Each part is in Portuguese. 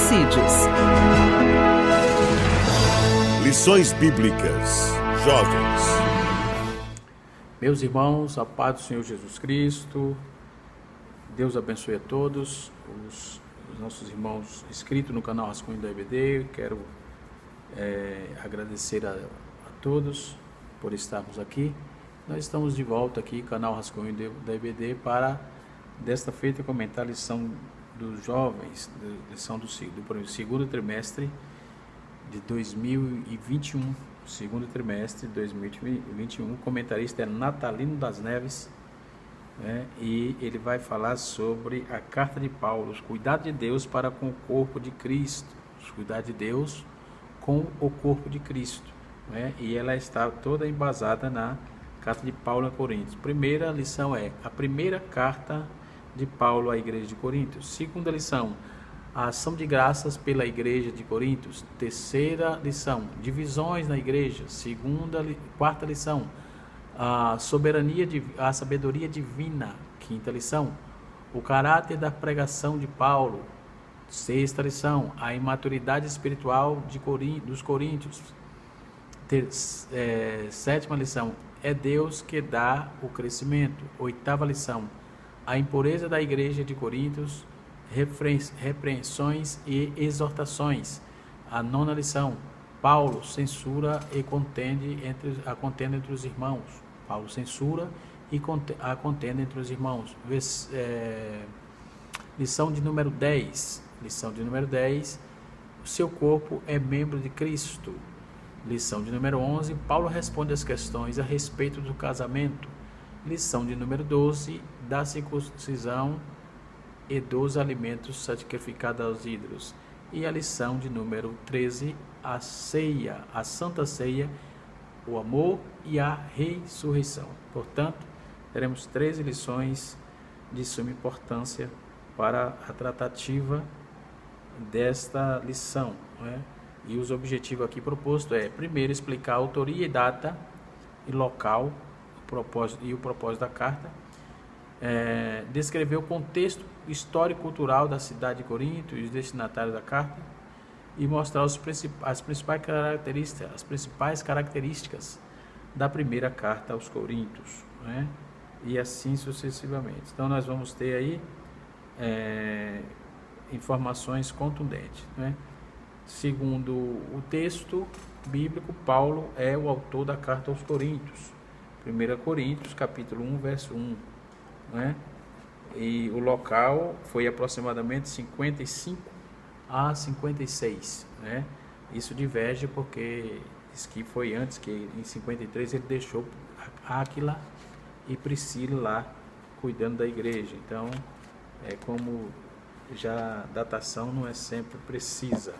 Suicídios. Lições Bíblicas Jovens. Meus irmãos, a paz do Senhor Jesus Cristo, Deus abençoe a todos, os nossos irmãos inscritos no canal Rascunho da EBD. Quero agradecer a todos por estarmos aqui. Nós estamos de volta aqui, canal Rascunho da EBD, para desta feita comentar a lição dos jovens, lição do segundo trimestre de 2021. Segundo trimestre de 2021, o comentarista é Natalino das Neves, e ele vai falar sobre a carta de Paulo, os cuidados de Deus para com o corpo de Cristo, os cuidados de Deus com o corpo de Cristo, e ela está toda embasada na carta de Paulo a Coríntios. Primeira lição é a primeira carta de Paulo à igreja de Coríntios. Segunda lição, a ação de graças pela igreja de Coríntios. Terceira lição, divisões na igreja. Quarta lição, a sabedoria divina. Quinta lição, o caráter da pregação de Paulo. Sexta lição, a imaturidade espiritual dos coríntios. Sétima lição, é Deus que dá o crescimento. Oitava lição, a impureza da igreja de Coríntios, repreensões e exortações. A nona lição, Paulo censura e a contenda entre os irmãos. Paulo censura e a contenda entre os irmãos. Lição de número 10. Lição de número 10, o seu corpo é membro de Cristo. Lição de número 11, Paulo responde às questões a respeito do casamento. Lição de número 12, da circuncisão e dos alimentos sacrificados aos ídolos. E a lição de número 13, a ceia, a santa ceia, o amor e a ressurreição. Portanto, teremos 13 lições de suma importância para a tratativa desta lição, E os objetivos aqui propostos primeiro, explicar a autoria e data e local, o propósito da carta, descrever o contexto histórico-cultural da cidade de Corinto e os destinatários da carta, e mostrar as principais características da primeira carta aos Coríntios, e assim sucessivamente. Então nós vamos ter aí informações contundentes, Segundo o texto bíblico, Paulo é o autor da carta aos Coríntios. 1 Coríntios, capítulo 1, verso 1. E o local foi aproximadamente 55 a 56. Isso diverge porque diz que foi antes, que em 53 ele deixou Áquila e Priscila lá cuidando da igreja. Então, como já a datação não é sempre precisa,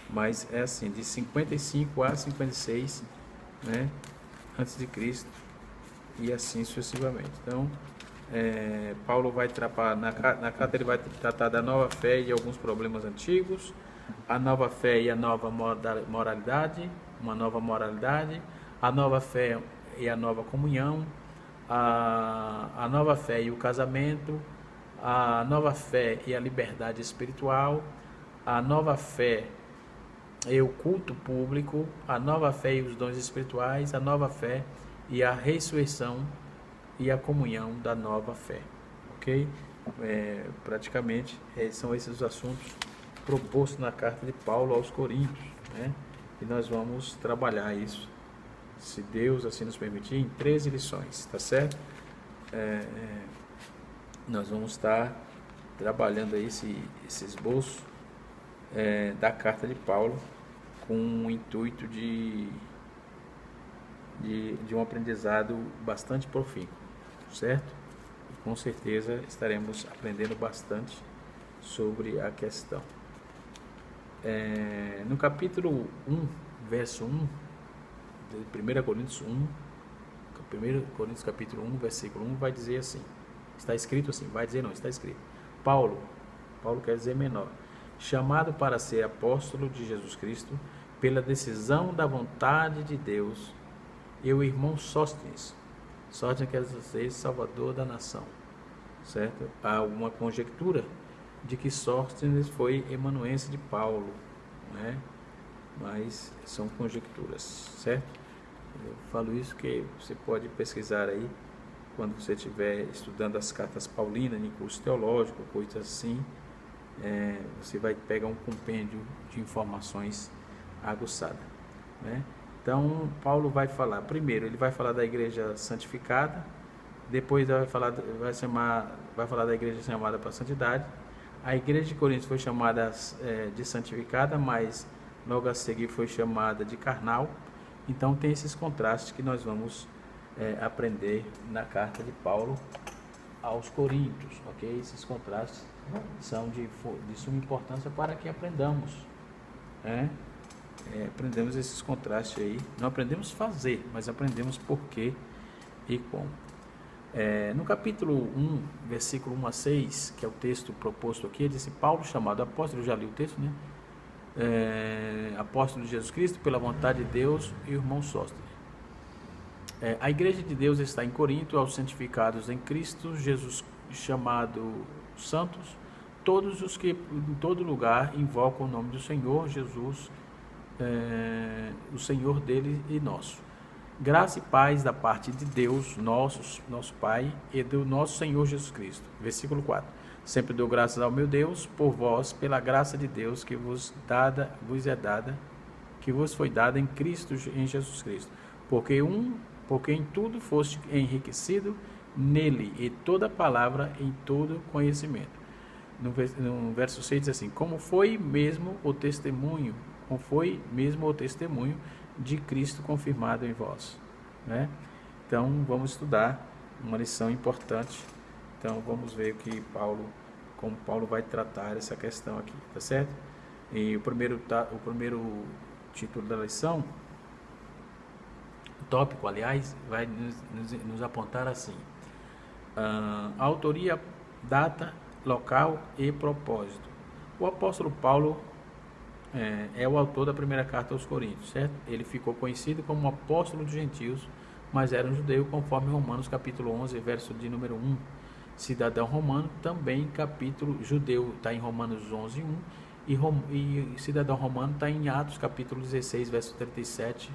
mas é assim, de 55 a 56, antes de Cristo, e assim sucessivamente. Então, Paulo vai tratar, na carta ele vai tratar da nova fé e alguns problemas antigos, a nova fé e a nova moralidade, uma nova moralidade, a nova fé e a nova comunhão, a nova fé e o casamento, a nova fé e a liberdade espiritual, a nova fé e o culto público, a nova fé e os dons espirituais, a nova fé e a ressurreição e a comunhão da nova fé, ok? Praticamente são esses os assuntos propostos na carta de Paulo aos Coríntios, e nós vamos trabalhar isso, se Deus assim nos permitir, em 13 lições, tá certo? Nós vamos estar trabalhando aí esse esboço da carta de Paulo com o intuito de um aprendizado bastante profícuo, certo? E com certeza estaremos aprendendo bastante sobre a questão. No capítulo 1, verso 1, de 1 Coríntios 1, 1 Coríntios capítulo 1, versículo 1, vai dizer assim, está escrito assim, vai dizer não, está escrito, Paulo quer dizer menor, chamado para ser apóstolo de Jesus Cristo, pela decisão da vontade de Deus, e o irmão Sóstenes quer dizer salvador da nação, certo? Há uma conjectura de que Sóstenes foi amanuense de Paulo, né? Mas são conjecturas, certo? Eu falo isso que você pode pesquisar aí quando você estiver estudando as cartas paulinas em curso teológico, coisas assim. Você vai pegar um compêndio de informações aguçada, né? Então Paulo vai falar, primeiro ele vai falar da igreja santificada, depois vai falar da igreja chamada para a santidade. A igreja de Corinto foi chamada de santificada, mas logo a seguir foi chamada de carnal. Então tem esses contrastes que nós vamos aprender na carta de Paulo aos Coríntios, ok? Esses contrastes são de suma importância para que aprendamos, né? Aprendemos esses contrastes aí. Não aprendemos fazer, mas aprendemos por quê e como. No capítulo 1, versículo 1 a 6, que é o texto proposto aqui, disse Paulo, chamado apóstolo, eu já li o texto, né? Apóstolo de Jesus Cristo, pela vontade de Deus, e o irmão Sóstenes. A igreja de Deus está em Corinto, aos santificados em Cristo Jesus, chamado santos, todos os que em todo lugar invocam o nome do Senhor Jesus, o Senhor dele e nosso. Graça e paz da parte de Deus, nosso Pai, e do nosso Senhor Jesus Cristo. Versículo 4. Sempre dou graças ao meu Deus por vós, pela graça de Deus que vos foi dada em Cristo, em Jesus Cristo. Porque em tudo foste enriquecido nele, e toda palavra em todo conhecimento. No verso 6 diz assim: como foi mesmo o testemunho de Cristo confirmado em vós, né? Então vamos estudar uma lição importante. Então vamos ver como Paulo vai tratar essa questão aqui, tá certo? E o primeiro título da lição, o tópico, aliás, vai nos apontar assim: autoria, data, local e propósito. O apóstolo Paulo é o autor da primeira carta aos Coríntios, certo? Ele ficou conhecido como apóstolo dos gentios, mas era um judeu, conforme Romanos capítulo 11, verso de número 1. Cidadão romano, também capítulo judeu, está em Romanos 11, 1, e cidadão romano está em Atos capítulo 16, verso 37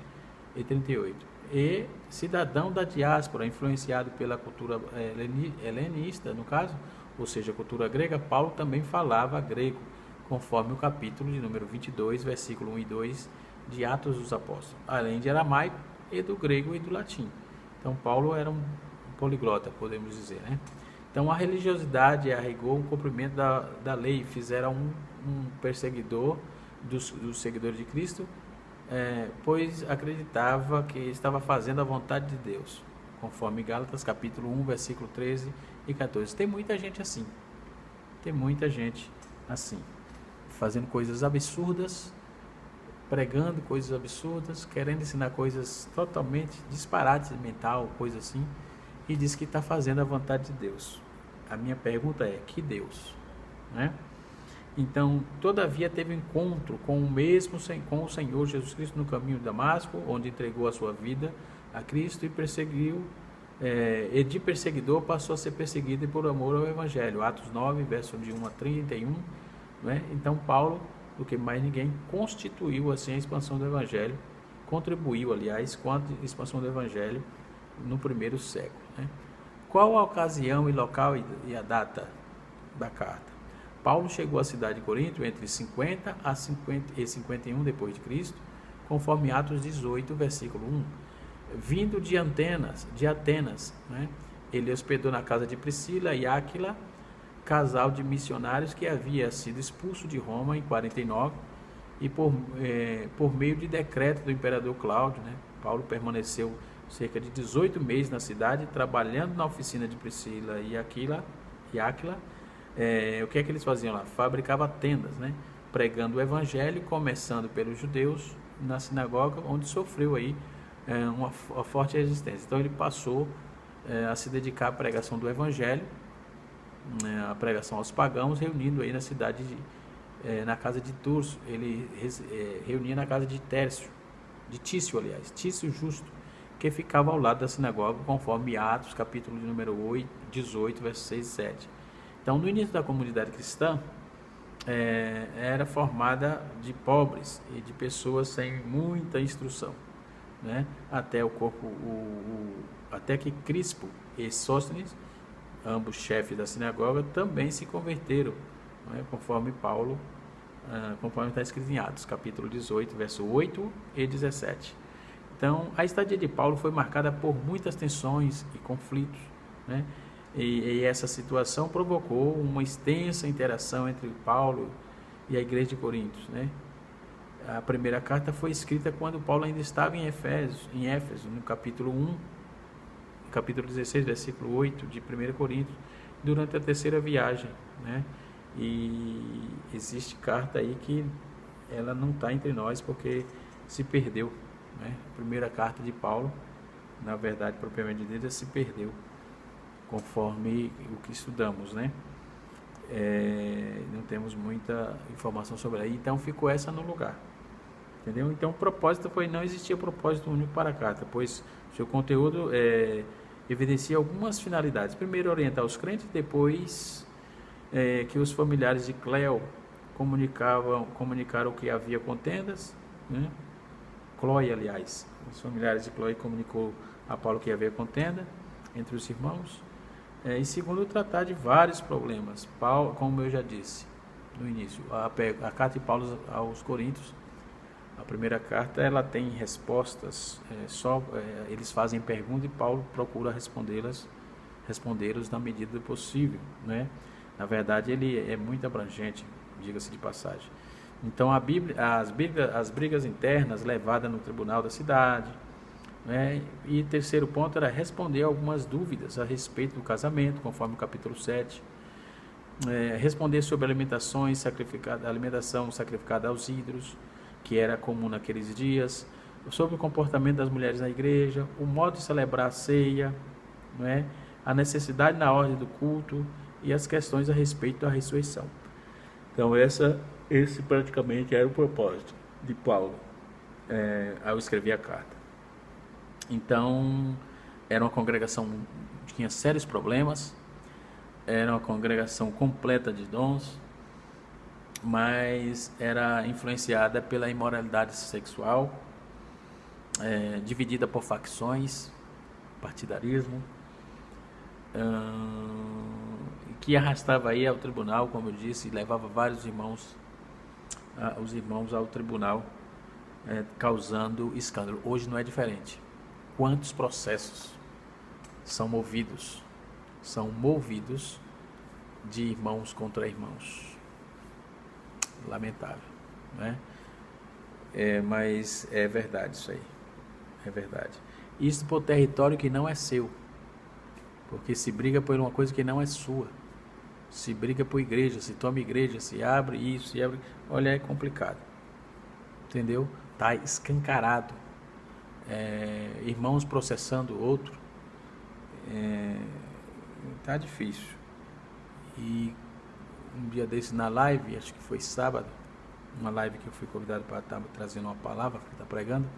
e 38. E cidadão da diáspora, influenciado pela cultura helenista, no caso, ou seja, cultura grega, Paulo também falava grego, conforme o capítulo de número 22, versículo 1 e 2 de Atos dos Apóstolos, além de aramaico e do grego e do latim. Então Paulo era um poliglota, podemos dizer, né? Então a religiosidade e a rigor, o cumprimento da lei fizeram um perseguidor dos seguidores de Cristo, pois acreditava que estava fazendo a vontade de Deus, conforme Gálatas capítulo 1, versículo 13 e 14. Tem muita gente assim, fazendo coisas absurdas, pregando coisas absurdas, querendo ensinar coisas totalmente disparates mental, coisa assim, e diz que está fazendo a vontade de Deus. A minha pergunta é: que Deus? Né? Então, todavia teve encontro com o Senhor Jesus Cristo no caminho de Damasco, onde entregou a sua vida a Cristo e perseguiu, e de perseguidor passou a ser perseguido por amor ao Evangelho. Atos 9, verso de 1 a 31. Né? Então Paulo, do que mais ninguém, constituiu assim a expansão do Evangelho, contribuiu, aliás, com a expansão do Evangelho no primeiro século. Né? Qual a ocasião e local e a data da carta? Paulo chegou à cidade de Corinto entre 50 a 51 depois de Cristo, conforme Atos 18, versículo 1. Vindo de Atenas, né? Ele hospedou na casa de Priscila e Áquila, casal de missionários que havia sido expulso de Roma em 49, e por meio de decreto do imperador Cláudio, né, Paulo permaneceu cerca de 18 meses na cidade, trabalhando na oficina de Priscila e Áquila. O que é que eles faziam lá? Fabricava tendas, né, pregando o evangelho, começando pelos judeus na sinagoga, onde sofreu aí uma forte resistência. Então ele passou a se dedicar à pregação do evangelho, a pregação aos pagãos, reunindo aí na cidade na casa de Turso. Ele reunia na casa de Tício Justo, que ficava ao lado da sinagoga, conforme Atos capítulo de número 18, versos 6 e 7. Então, no início da comunidade cristã, era formada de pobres e de pessoas sem muita instrução, né? Até que Crispo e Sóstenes, ambos chefes da sinagoga, também se converteram, né? Conforme está escrito em Atos, capítulo 18, verso 8 e 17. Então, a estadia de Paulo foi marcada por muitas tensões e conflitos, né? E essa situação provocou uma extensa interação entre Paulo e a igreja de Corinto, né? A primeira carta foi escrita quando Paulo ainda estava em Éfeso, no capítulo 1, capítulo 16, versículo 8 de 1 Coríntios, durante a terceira viagem, né? E existe carta aí que ela não está entre nós porque se perdeu, né? A primeira carta de Paulo, na verdade, propriamente dita, se perdeu, conforme o que estudamos, né? Não temos muita informação sobre ela, então ficou essa no lugar, entendeu? Então o propósito não existia propósito único para a carta, pois seu conteúdo evidencia algumas finalidades. Primeiro, orientar os crentes, depois que os familiares de Cléo comunicaram que havia contendas, né? Cloe, aliás, os familiares de Cloe comunicou a Paulo que havia contenda entre os irmãos. E segundo, tratar de vários problemas. Paulo, como eu já disse no início, a carta de Paulo aos Coríntios, a primeira carta, ela tem respostas, eles fazem perguntas e Paulo procura respondê-los na medida do possível, né? Na verdade, ele é muito abrangente, diga-se de passagem. Então, as brigas internas levadas no tribunal da cidade, né? E terceiro ponto era responder algumas dúvidas a respeito do casamento, conforme o capítulo 7. Responder sobre alimentação sacrificada aos ídolos, que era comum naqueles dias, sobre o comportamento das mulheres na igreja, o modo de celebrar a ceia, né? A necessidade na ordem do culto e as questões a respeito da ressurreição. Então, esse praticamente era o propósito de Paulo ao escrever a carta. Então, era uma congregação que tinha sérios problemas, era uma congregação completa de dons, mas era influenciada pela imoralidade sexual, dividida por facções, partidarismo, que arrastava aí ao tribunal, como eu disse, e levava vários os irmãos ao tribunal, causando escândalo. Hoje não é diferente. Quantos processos são movidos de irmãos contra irmãos? Lamentável, né? Mas é verdade isso aí, é verdade. Isso por território que não é seu, porque se briga por uma coisa que não é sua, se briga por igreja, se toma igreja, se abre isso, se abre, olha, é complicado, entendeu? Tá escancarado, irmãos processando o outro, tá difícil. E um dia desse na live, acho que foi sábado, uma live que eu fui convidado para estar trazendo uma palavra, para estar pregando,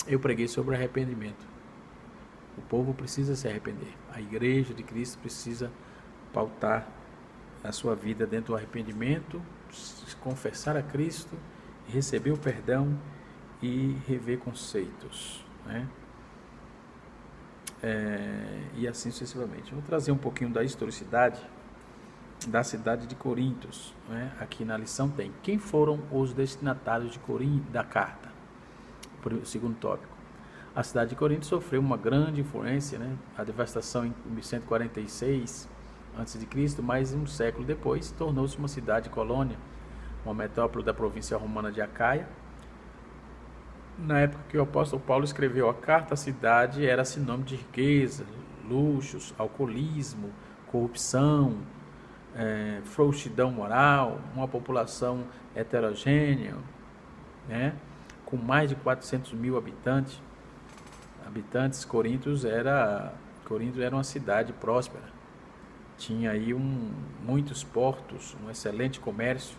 eu preguei sobre arrependimento. O povo precisa se arrepender, a igreja de Cristo precisa pautar a sua vida dentro do arrependimento, confessar a Cristo, receber o perdão e rever conceitos, né? E assim sucessivamente. Eu vou trazer um pouquinho da historicidade da cidade de Corintos, né? Aqui na lição tem quem foram os destinatários da carta. O segundo tópico, a cidade de Corinto sofreu uma grande influência, né? A devastação em 1146 a.C., mais um século depois, tornou-se uma cidade-colônia, uma metrópole da província romana de Acaia. Na época que o apóstolo Paulo escreveu a carta, a cidade era sinônimo de riqueza, luxos, alcoolismo, corrupção, frouxidão moral, uma população heterogênea, né? Com mais de 400 mil habitantes. Corinto era uma cidade próspera, tinha aí muitos portos, um excelente comércio,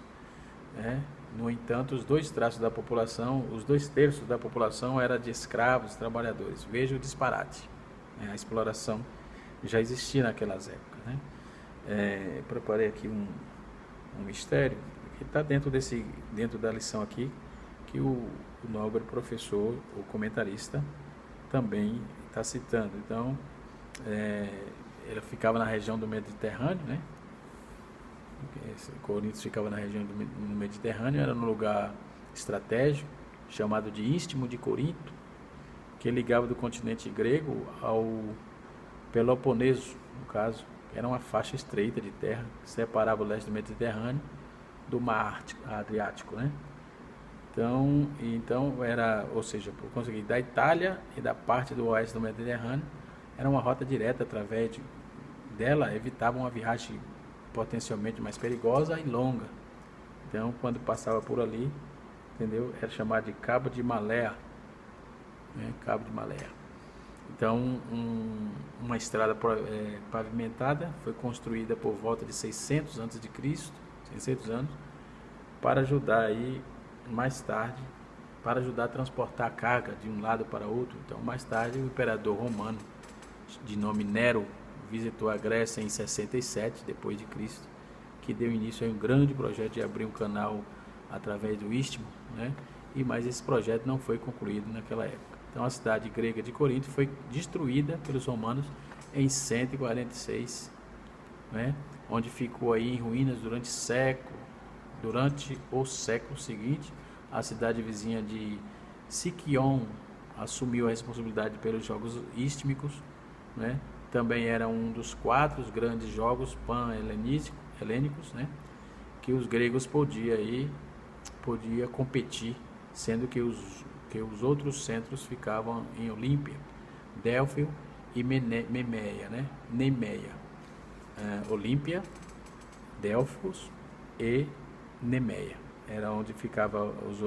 né? No entanto, os 2 terços da população era de escravos, trabalhadores. Veja o disparate, né? A exploração já existia naquelas épocas, né? Preparei aqui um mistério está dentro da lição aqui, que o nobre professor, o comentarista, também está citando. Então, ela ficava na região do Mediterrâneo, né? Corinto ficava na região do Mediterrâneo, era num lugar estratégico, chamado de Istmo de Corinto, que ligava do continente grego ao Peloponeso, no caso, que era uma faixa estreita de terra que separava o leste do Mediterrâneo do mar Adriático, né? Então era, ou seja, por conseguir da Itália e da parte do oeste do Mediterrâneo, era uma rota direta. Através dela evitava uma viagem potencialmente mais perigosa e longa. Então, quando passava por ali, entendeu? Era chamado de Cabo de Malea, né? Cabo de Malea. Então, uma estrada pavimentada foi construída por volta de 600 a.C., 600 anos, para ajudar aí, mais tarde, para ajudar a transportar a carga de um lado para outro. Então, mais tarde, o imperador romano, de nome Nero, visitou a Grécia em 67 depois de Cristo, que deu início a um grande projeto de abrir um canal através do Istmo, né? Mas esse projeto não foi concluído naquela época. Então, a cidade grega de Corinto foi destruída pelos romanos em 146, né? Onde ficou aí em ruínas durante o século seguinte. A cidade vizinha de Siquion assumiu a responsabilidade pelos jogos istmicos, né? Também era um dos 4 grandes jogos pan-helênicos, né? Que os gregos podia competir, sendo que os outros centros ficavam em Olímpia, Délfio e Nemeia, né? Olímpia, Delfos e Nemeia era onde ficavam as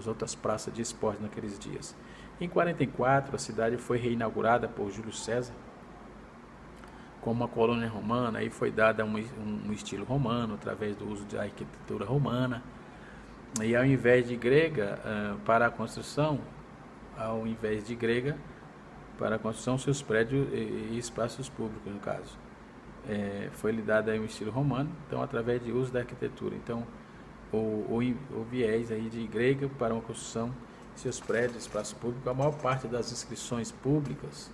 outras praças de esporte naqueles dias. Em 44, a cidade foi reinaugurada por Júlio César como uma colônia romana. Aí foi dada um estilo romano através do uso da arquitetura romana. E ao invés de grega para a construção, seus prédios e espaços públicos, no caso, foi lhe dado aí um estilo romano. Então, através de uso da arquitetura. Então, o viés aí de grega para uma construção de seus prédios, espaço público. A maior parte das inscrições públicas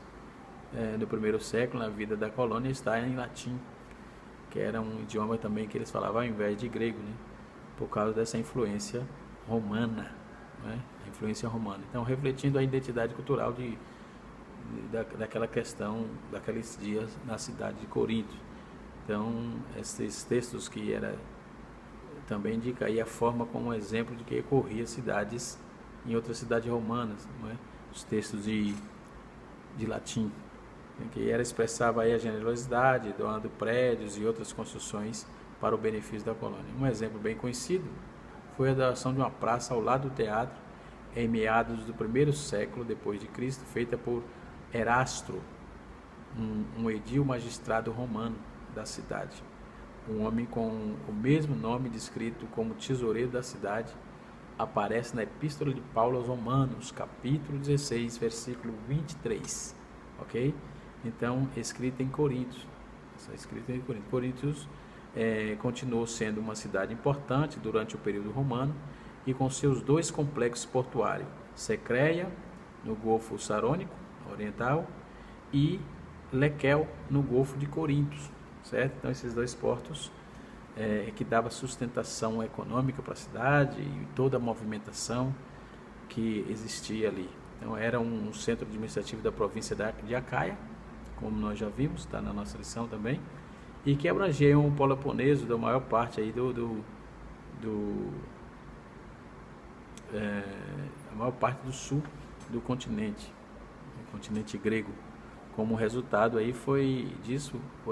no primeiro século, na vida da colônia, está em latim, que era um idioma também que eles falavam ao invés de grego, né? Por causa dessa influência romana, né? A influência romana. Então, refletindo a identidade cultural daquela questão, daqueles dias na cidade de Corinto. Então, esses textos que também indica aí a forma como exemplo de que ocorria em outras cidades romanas, não é? Os textos de latim, que expressava aí a generosidade, doando prédios e outras construções para o benefício da colônia. Um exemplo bem conhecido foi a doação de uma praça ao lado do teatro em meados do primeiro século depois de Cristo, feita por Erastro, um edil magistrado romano da cidade. Um homem com o mesmo nome, descrito como tesoureiro da cidade, aparece na Epístola de Paulo aos Romanos, capítulo 16, versículo 23, ok? Então, escrita em Corinto. Corinto continuou sendo uma cidade importante durante o período romano e com seus 2 complexos portuários, Secreia, no Golfo Sarônico Oriental, e Lequel, no Golfo de Corinto, certo? Então, esses 2 portos que dava sustentação econômica para a cidade e toda a movimentação que existia ali. Então, era um centro administrativo da província de Acaia, como nós já vimos, está na nossa lição também, e que abrangia um Peloponeso da maior parte aí a maior parte do sul do continente grego. Como resultado aí foi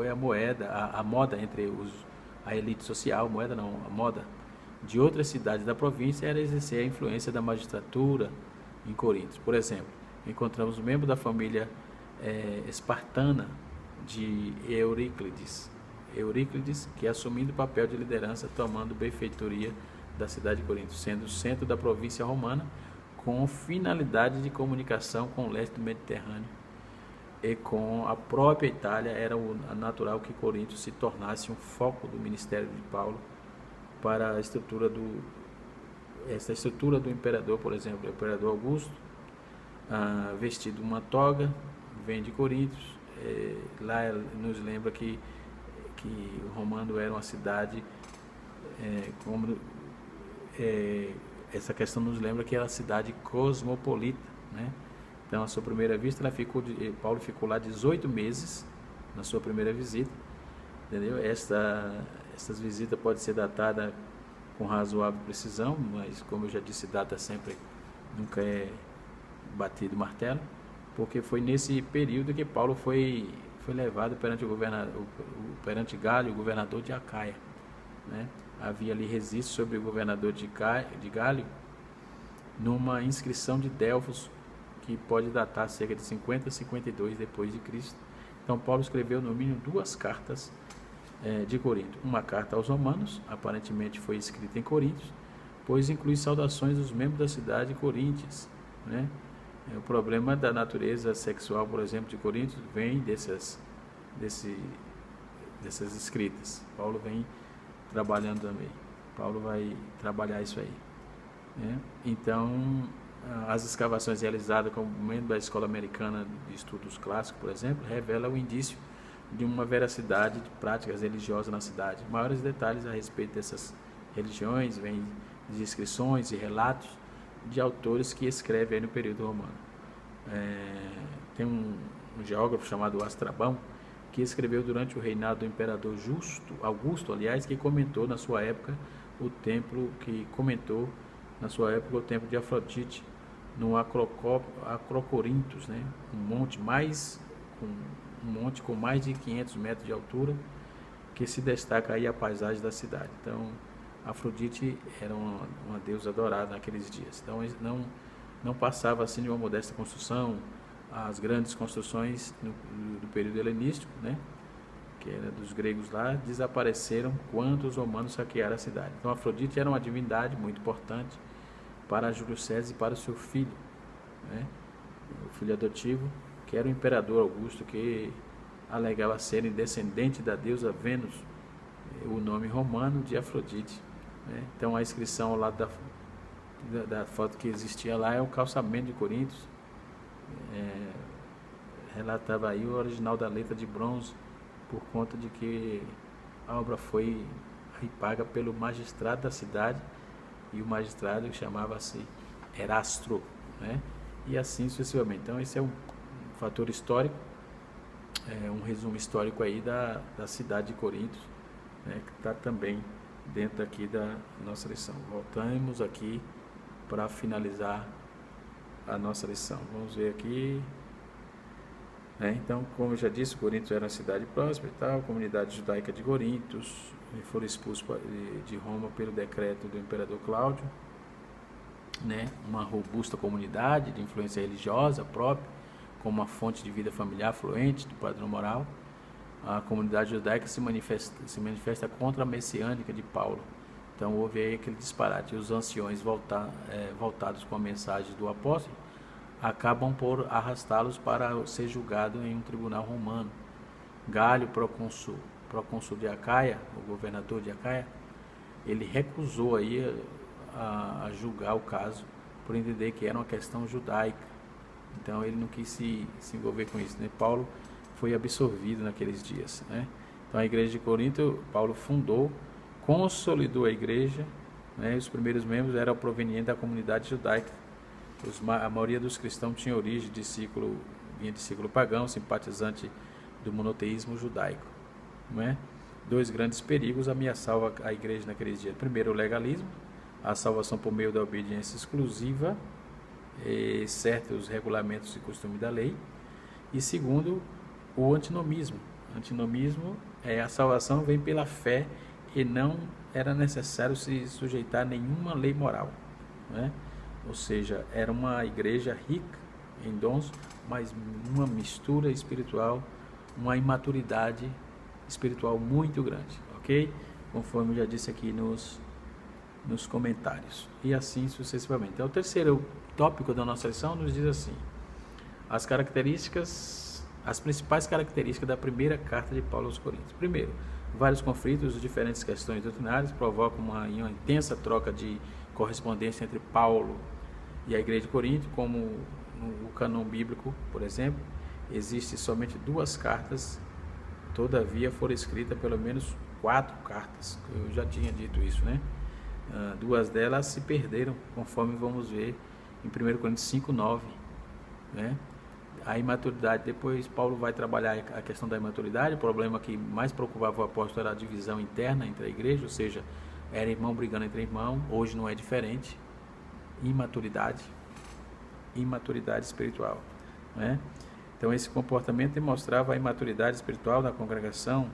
a moeda, a moda entre a elite social, a moda de outras cidades da província era exercer a influência da magistratura em Corinto. Por exemplo, encontramos um membro da família espartana de Euríclides, que assumindo o papel de liderança, tomando benfeitoria da cidade de Corinto, sendo o centro da província romana, com finalidade de comunicação com o leste do Mediterrâneo e com a própria Itália. Era natural que Corinto se tornasse um foco do ministério de Paulo para essa estrutura do imperador, por exemplo, o imperador Augusto, vestido uma toga, vem de Corinto. Lá nos lembra que o Romano era uma cidade, essa questão nos lembra que era uma cidade cosmopolita, né? Então, à sua primeira vista, Paulo ficou lá 18 meses na sua primeira visita, entendeu? Essas visitas podem ser datadas com razoável precisão, mas, como eu já disse, data sempre nunca é batido o martelo, porque foi nesse período que Paulo foi levado perante Galho, o governador de Acaia, né? Havia ali registro sobre o governador de Galho numa inscrição de Delfos, que pode datar cerca de 50 a 52 depois de Cristo. Então Paulo escreveu no mínimo 2 cartas de Corinto. Uma carta aos romanos, aparentemente foi escrita em Corinto, pois inclui saudações dos membros da cidade de Coríntios, né? O problema da natureza sexual, por exemplo, de Corinto vem dessas escritas. Paulo vem trabalhando também. Paulo vai trabalhar isso aí, né? Então, as escavações realizadas como membro da Escola Americana de Estudos Clássicos, por exemplo, revelam o indício de uma veracidade de práticas religiosas na cidade. Maiores detalhes a respeito dessas religiões vêm de inscrições e relatos de autores que escrevem aí no período romano. Tem um geógrafo chamado Astrabão, que escreveu durante o reinado do imperador Augusto, que comentou na sua época o templo de Afrodite, no Acrocorintos, né? um monte com mais de 500 metros de altura, que se destaca aí a paisagem da cidade. Então, Afrodite era uma deusa adorada naqueles dias. Então, não passava assim de uma modesta construção. As grandes construções do período helenístico, né, que era dos gregos lá, desapareceram quando os romanos saquearam a cidade. Então, Afrodite era uma divindade muito importante para Júlio César e para o seu filho, né, o filho adotivo, que era o imperador Augusto, que alegava ser descendente da deusa Vênus, o nome romano de Afrodite, né? Então, a inscrição ao lado da foto que existia lá é o calçamento de Corintos. Relatava aí o original da letra de bronze, por conta de que a obra foi paga pelo magistrado da cidade, e o magistrado chamava-se Erastro, né? E assim sucessivamente. Então, esse é um fator histórico, um resumo histórico aí da cidade de Corinto, né, que está também dentro aqui da nossa lição. Voltamos aqui para finalizar a nossa lição. Vamos ver aqui. Então, como eu já disse, Corinto era uma cidade próspera e tal, a comunidade judaica de Corinto foram expulsos de Roma pelo decreto do imperador Cláudio, né? Uma robusta comunidade de influência religiosa própria, com uma fonte de vida familiar fluente, do padrão moral. A comunidade judaica se manifesta contra a messiânica de Paulo. Então, houve aí aquele disparate. Os anciões voltados com a mensagem do apóstolo acabam por arrastá-los para ser julgado em um tribunal romano. Galho, procônsul de Acaia, o governador de Acaia, ele recusou aí a julgar o caso, por entender que era uma questão judaica. Então, ele não quis se envolver com isso, né? Paulo foi absorvido naqueles dias, né? Então, a igreja de Corinto, Paulo fundou, consolidou a igreja, né? Os primeiros membros eram provenientes da comunidade judaica. A maioria dos cristãos tinha origem vinha de ciclo pagão, simpatizante do monoteísmo judaico, não é? 2 grandes perigos ameaçavam a igreja naqueles dias. Primeiro, o legalismo, a salvação por meio da obediência exclusiva e certos regulamentos e costumes da lei. E segundo, o antinomismo. Antinomismo é a salvação vem pela fé e não era necessário se sujeitar a nenhuma lei moral, né? Ou seja, era uma igreja rica em dons, mas uma mistura espiritual, uma imaturidade espiritual muito grande, ok? Conforme eu já disse aqui nos comentários. E assim sucessivamente. Então, o terceiro tópico da nossa lição nos diz assim: as características As principais características da primeira carta de Paulo aos Coríntios. Primeiro, vários conflitos, diferentes questões doutrinárias provocam uma intensa troca de correspondência entre Paulo e a igreja de Corinto, como no cânon bíblico, por exemplo, existem somente 2 cartas, todavia foram escritas pelo menos 4 cartas, eu já tinha dito isso, né? 2 delas se perderam, conforme vamos ver em 1 Coríntios 5:9, né? A imaturidade, depois Paulo vai trabalhar a questão da imaturidade. O problema que mais preocupava o apóstolo era a divisão interna entre a igreja, ou seja, era irmão brigando entre irmão. Hoje não é diferente. Imaturidade espiritual, né? Então esse comportamento demonstrava a imaturidade espiritual da congregação.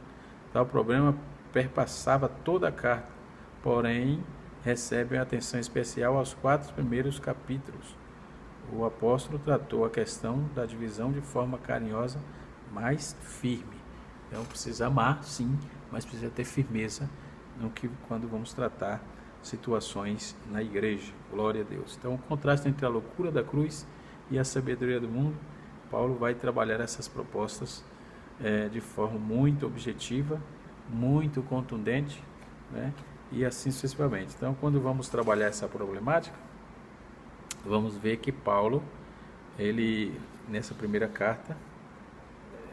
Tal problema perpassava toda a carta, porém recebe atenção especial aos 4 primeiros capítulos. O apóstolo tratou a questão da divisão de forma carinhosa, mas firme. Então precisa amar, sim, mas precisa ter firmeza quando vamos tratar situações na igreja. Glória a Deus. Então o contraste entre a loucura da cruz e a sabedoria do mundo, Paulo vai trabalhar essas propostas de forma muito objetiva, muito contundente, né? E assim sucessivamente. Então quando vamos trabalhar essa problemática, vamos ver que Paulo, nessa primeira carta,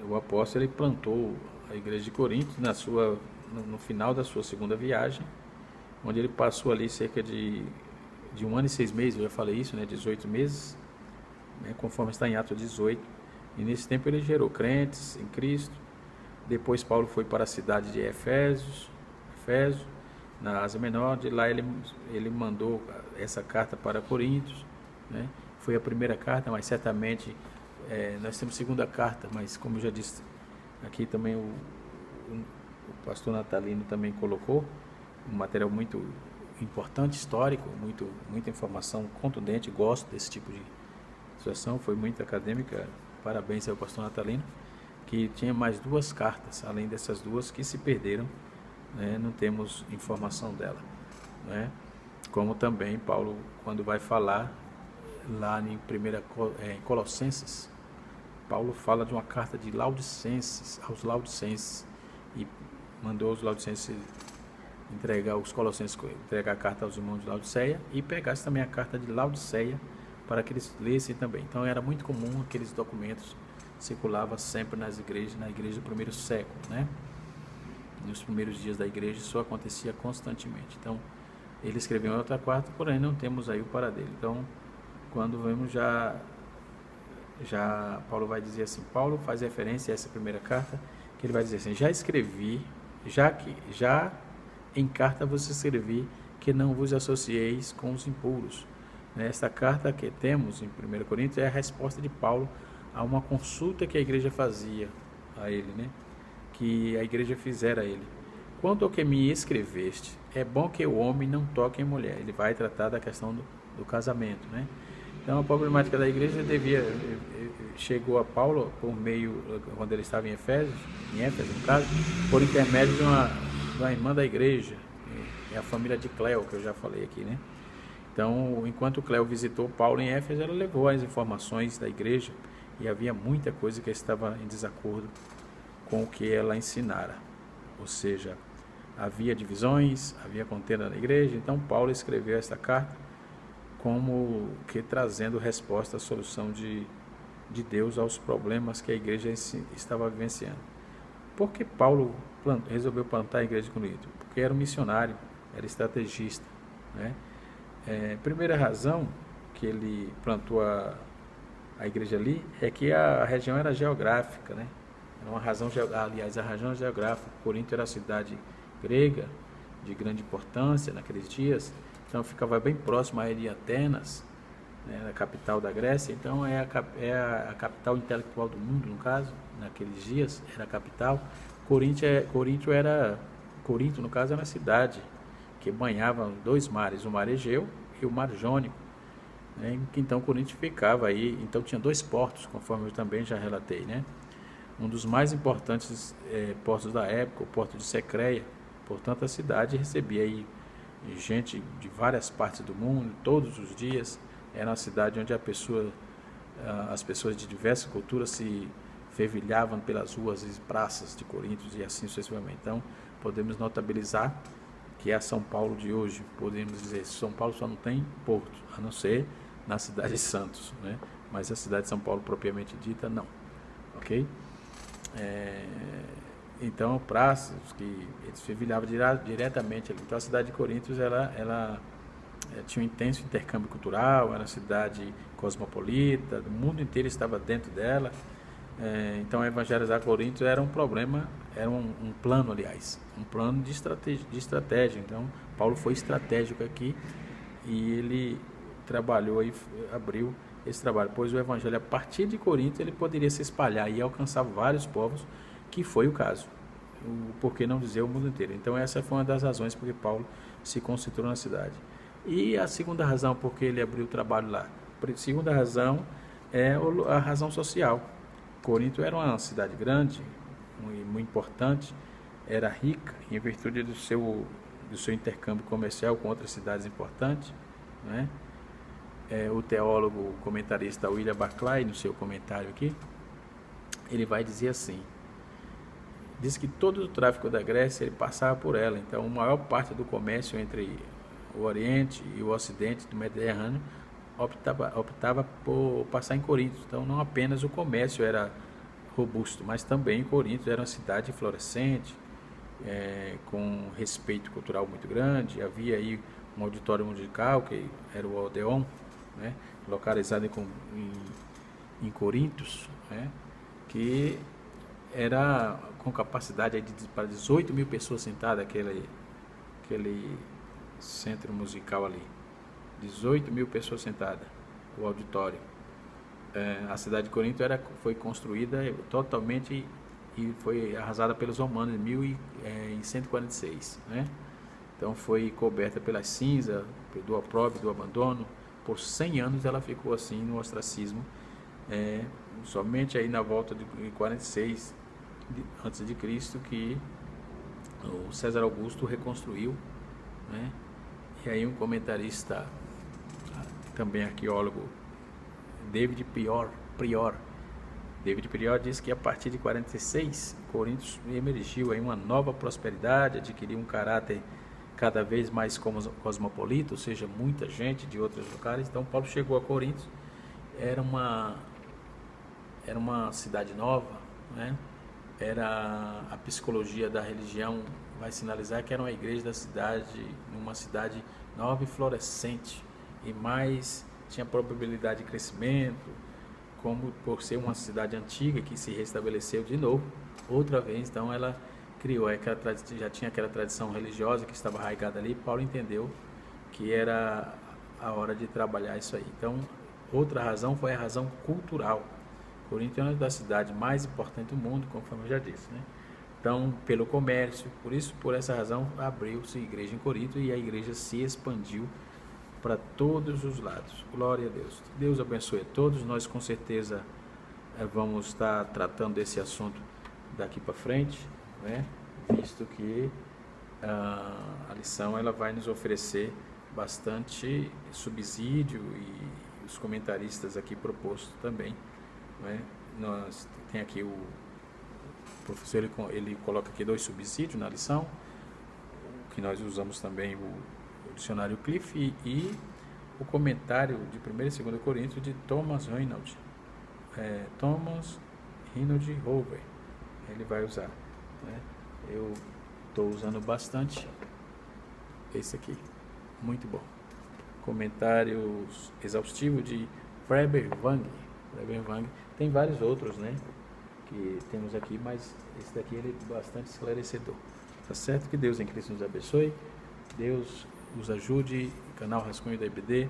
o apóstolo plantou a igreja de Corinto no final da sua segunda viagem, onde ele passou ali cerca de 1 ano e 6 meses, eu já falei isso, né, 18 meses, né, conforme está em Atos 18, e nesse tempo ele gerou crentes em Cristo. Depois Paulo foi para a cidade de Éfeso, na Ásia Menor. De lá ele mandou essa carta para Coríntios, né? Foi a primeira carta, mas certamente nós temos segunda carta, mas como eu já disse aqui também, o pastor Natalino também colocou um material muito importante, histórico, muita informação contundente. Gosto desse tipo de situação, foi muito acadêmica. Parabéns ao pastor Natalino, que tinha mais 2 cartas, além dessas 2 que se perderam, né? Não temos informação dela, né? Como também Paulo, quando vai falar lá em Colossenses, Paulo fala de uma carta de aos Laodicenses, e mandou os Laodicenses os Colossenses entregar a carta aos irmãos de Laodiceia, e pegasse também a carta de Laodiceia para que eles lessem também. Então era muito comum aqueles documentos circulavam sempre na igreja do primeiro século, né? Nos primeiros dias da igreja isso acontecia constantemente. Então ele escreveu em outra carta, porém não temos aí o paradeiro. Então quando vemos já Paulo vai dizer assim, Paulo faz referência a essa primeira carta, que ele vai dizer assim: já escrevi, já em carta vos escrevi que não vos associeis com os impuros. Esta carta que temos em 1 Coríntios é a resposta de Paulo a uma consulta que a igreja fazia a ele, né? Que a igreja fizera a ele. Quanto ao que me escreveste, é bom que o homem não toque em mulher. Ele vai tratar da questão do casamento, né? Então a problemática da igreja chegou a Paulo por meio, quando ele estava em Éfeso no caso, por intermédio de uma irmã da igreja, é a família de Cleo, que eu já falei aqui, né? Então, enquanto Cleo visitou Paulo em Éfeso, ela levou as informações da igreja, e havia muita coisa que estava em desacordo com o que ela ensinara. Ou seja, havia divisões, havia contenda na igreja. Então Paulo escreveu essa carta como que trazendo resposta à solução de Deus aos problemas que a igreja estava vivenciando. Por que Paulo resolveu plantar a igreja de Corinto? Porque era um missionário, era estrategista, né? Primeira razão que ele plantou a igreja ali é que a região era geográfica, né? Era uma razão, aliás, a região geográfica. Corinto era a cidade grega de grande importância naqueles dias, então ficava bem próximo a Atenas, né, a capital da Grécia. Então é a capital intelectual do mundo, no caso, naqueles dias era a capital. Corinto, no caso, era uma cidade que banhava 2 mares, o mar Egeu e o mar Jônico, né? Então Corinto ficava aí. Então tinha 2 portos, conforme eu também já relatei, né? Um dos mais importantes portos da época, o porto de Secreia. Portanto, a cidade recebia aí gente de várias partes do mundo, todos os dias. Era uma cidade onde as pessoas de diversas culturas se fervilhavam pelas ruas e praças de Corinto e assim sucessivamente. Então, podemos notabilizar que é a São Paulo de hoje. Podemos dizer, São Paulo só não tem porto, a não ser na cidade de Santos, né? Mas a cidade de São Paulo propriamente dita, não. Ok? Então, praças que eles fervilhavam diretamente ali. Então, a cidade de Corinto, ela tinha um intenso intercâmbio cultural, era uma cidade cosmopolita, o mundo inteiro estava dentro dela. Então, evangelizar Corinto era um problema, era um plano, aliás, um plano de estratégia. Então, Paulo foi estratégico aqui e ele trabalhou e abriu esse trabalho, pois o evangelho, a partir de Corinto, ele poderia se espalhar e alcançar vários povos, que foi o caso. Por que não dizer o mundo inteiro? Então, essa foi uma das razões porque Paulo se concentrou na cidade. E a segunda razão por que ele abriu o trabalho lá? A segunda razão é a razão social. Corinto era uma cidade grande, muito importante, era rica em virtude do seu intercâmbio comercial com outras cidades importantes, né? O teólogo comentarista William Barclay, no seu comentário aqui, ele vai dizer assim: diz que todo o tráfico da Grécia ele passava por ela. Então, a maior parte do comércio entre o Oriente e o Ocidente do Mediterrâneo optava por passar em Corinto. Então, não apenas o comércio era robusto, mas também Corinto era uma cidade florescente, com respeito cultural muito grande. Havia aí um auditório musical, que era o Odeon, né, localizado em Corintos, né, que era com capacidade para 18 mil pessoas sentadas, aquele centro musical ali. 18 mil pessoas sentadas, o auditório. A cidade de Corinto foi construída totalmente e foi arrasada pelos romanos em 146, né? Então foi coberta pelas cinzas, do opróbrio, do abandono. Por 100 anos ela ficou assim no ostracismo. Somente aí na volta de 46 antes de Cristo que o César Augusto reconstruiu, né? E aí um comentarista, também arqueólogo, David Prior diz que a partir de 46 Corinto emergiu aí uma nova prosperidade, adquiriu um caráter cada vez mais cosmopolita, ou seja, muita gente de outros lugares. Então Paulo chegou a Corinto, era uma cidade nova, né? Era a psicologia da religião vai sinalizar que era uma igreja da cidade, uma cidade nova e florescente, e mais tinha probabilidade de crescimento, como por ser uma cidade antiga que se restabeleceu de novo, outra vez. Então ela criou já tinha aquela tradição religiosa que estava arraigada ali. Paulo entendeu que era a hora de trabalhar isso aí. Então, outra razão foi a razão cultural. Corinto é uma das cidades mais importantes do mundo, conforme eu já disse, né? Então, pelo comércio, por essa razão, abriu-se igreja em Corinto e a igreja se expandiu para todos os lados. Glória a Deus. Deus abençoe a todos. Nós, com certeza, vamos estar tratando desse assunto daqui para frente, né? Visto que a lição ela vai nos oferecer bastante subsídio e os comentaristas aqui propostos também, né? Tem aqui o professor, ele coloca aqui 2 subsídios na lição, que nós usamos também o dicionário Cliff e o comentário de 1 e 2 Coríntios de Thomas Reynolds, Hoover, ele vai usar, né? Eu estou usando bastante esse aqui, muito bom. Comentários exaustivos de Freiberg Wang. Tem vários outros, né, que temos aqui, mas esse daqui ele é bastante esclarecedor. Tá certo? Que Deus em Cristo nos abençoe. Deus nos ajude, canal Rascunho da IBD,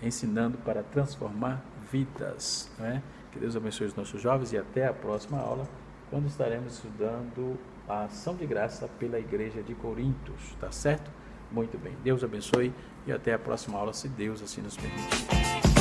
ensinando para transformar vidas, né? Que Deus abençoe os nossos jovens e até a próxima aula, quando estaremos estudando a ação de graça pela igreja de Corintos, tá certo? Muito bem, Deus abençoe e até a próxima aula, se Deus assim nos permitir.